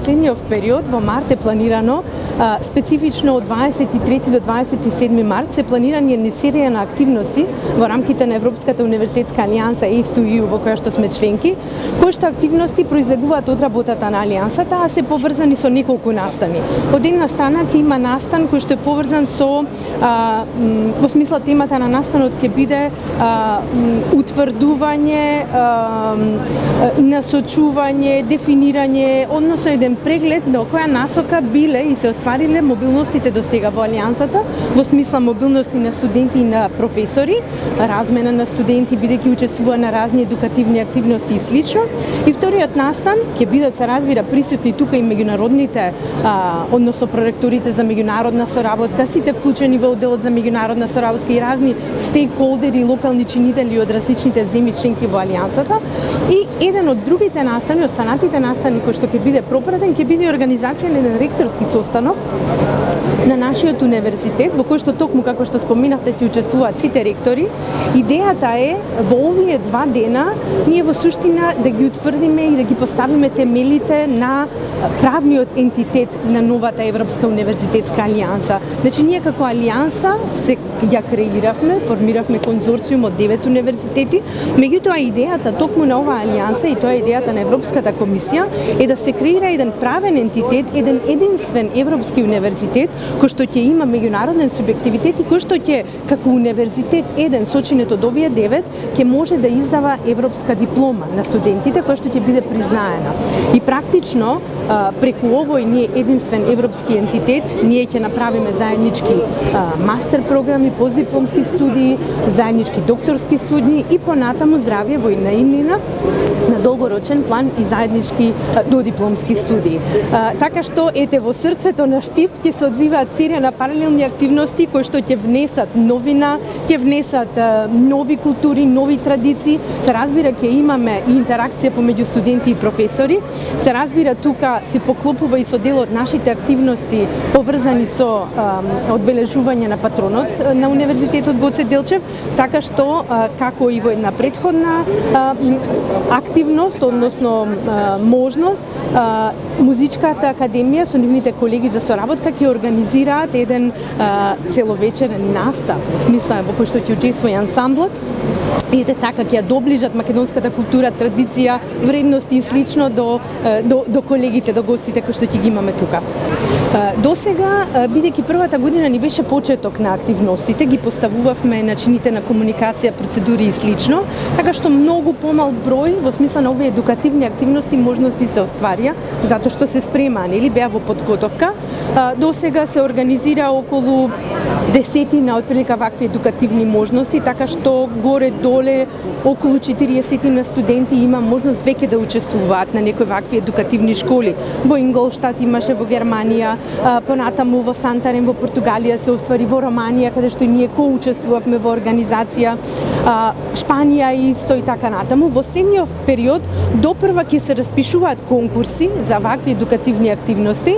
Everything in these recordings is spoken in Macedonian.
следниот период во март е планирано специфично од 23 до 27 март се планирани една серија на активности во рамките на Европската универзитетска алијанса ACE2EU во која што сме членки, кои што активности произлегуваат од работата на алијансата, а се поврзани со неколку настани. Од една страна ќе има настан кој што е поврзан со во смисла темата на настанот ќе биде утврдување, насочување, дефинирање, односно еден преглед на која насока биле и се оствариле мобилностите до сега во алијансата, во смисла мобилности на студенти и на професори, размена на студенти бидејќи учествува на разни едукативни активности и слично. И вториот настан ќе бидат, се разбира, присутни тука и меѓународните, односно проректорите за меѓународна соработка, сите вклучени во одделот за меѓународна соработка и разни стейкхолдери и локални чинители од различните земји членки во алијансата. И еден од другите настани, останатите настани кој што ќе биде пропратен, ќе биде организација на еден ректорски состанок на нашиот универзитет, во кој што токму како што споминавте ќе учествуваат сите ректори. Идејата е во овие 2 дена ние во суштина да ги утврдиме и да ги поставиме темелите на правниот ентитет на новата Европска универзитетска алијанса. Значи ние како алијанса се ја креиравме, формиравме конзорциум од 9 универзитети, меѓутоа идејата токму на оваа алијанса и тоа е идејата на Европската комисија е да се креира еден правен ентитет, еден единствен европски универзитет кој што ќе има меѓународен субјективитет и кој што ќе како универзитет еден сочинет од овие 9 ќе може да издава европска диплома на студентите која што ќе биде признаена. И практично преку овој ние единствен европски ентитет ние ќе направиме заеднички мастер програми, постдипломски студии, заеднички докторски студии и понатаму здравје во наимнина на долгорочен план и заеднички додипломски студии. Така што ете во срцето на Штип ќе се одвиваат серија на паралелни активности кои што ќе внесат новина, ќе внесат нови култури, нови традиции. Се разбира ќе имаме и интеракција помеѓу студенти и професори. Се разбира тука се поклопува и со дел од нашите активности поврзани со одбележување на патронот на Универзитетот Гоце Делчев, така што како и во една претходна активност, односно можност, Музичката академија со нивните колеги за соработка ќе организираат еден целовечерен настап, во смисла во кој што ќе учествува и ансамблот, и така ќе ја доближат македонската култура, традиција, вредности и слично до колегите, до гостите кои што ќе ги имаме тука. До сега, бидејќи првата година ни беше почеток на активностите, ги поставувавме начините на комуникација, процедури и слично, така што многу помал број во смисла на овие едукативни активности можности се остварија, затоа што се спрема, нели беа во подготовка. До сега се организира околу десетина отприлика вакви едукативни можности, така што горе-доле околу 40 на студенти има можност веќе да учествуваат на некои вакви едукативни школи. Во Инголштат имаше, во Германија, понатаму во Сантарен во Португалија се оствари, во Романија каде што и ние коучествувавме во организација, Шпанија исто и така натаму. Во следниот период допрва ќе се распишуваат конкурси за вакви едукативни активности.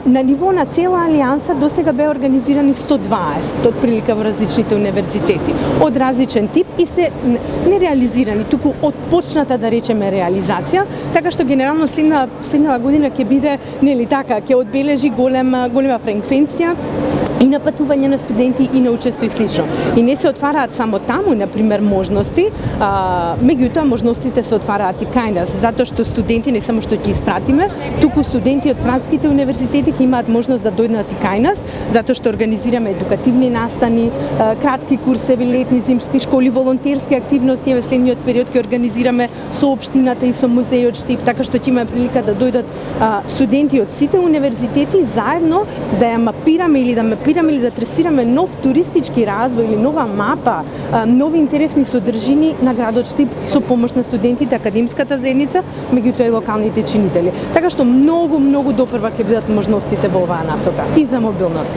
На ниво на цела алијанса до сега беа организирани 120 отприлика во различните универзитети од различен тип и се нереализирани, туку отпочната да речеме реализација, така што генерално следнава година ќе биде нели така, ќе одбележи голема фреквенција и на патување на студенти и на учество и слично. И не се отвараат само таму, например, можности, меѓутоа можностите се отвараат и кај нас, затоа што студенти не само што ќе испратиме, туку студенти од странските универзитети ќе имаат можност да дојдат и кај нас, затоа што организираме едукативни настани, кратки курсеви, летни, зимски школи, волонтерски активности. Во следниот период ќе организираме со општината и со музејот Штип, така што ќе имаме прилика да дојдат студенти од сите универзитети заедно да ја мапираме или да тресираме нов туристички развој или нова мапа, нови интересни содржини на градот Штип со помош на студентите, академската заедница, меѓутоа и локалните чинители. Така што многу допрва ќе бидат можностите во оваа насока и за мобилност.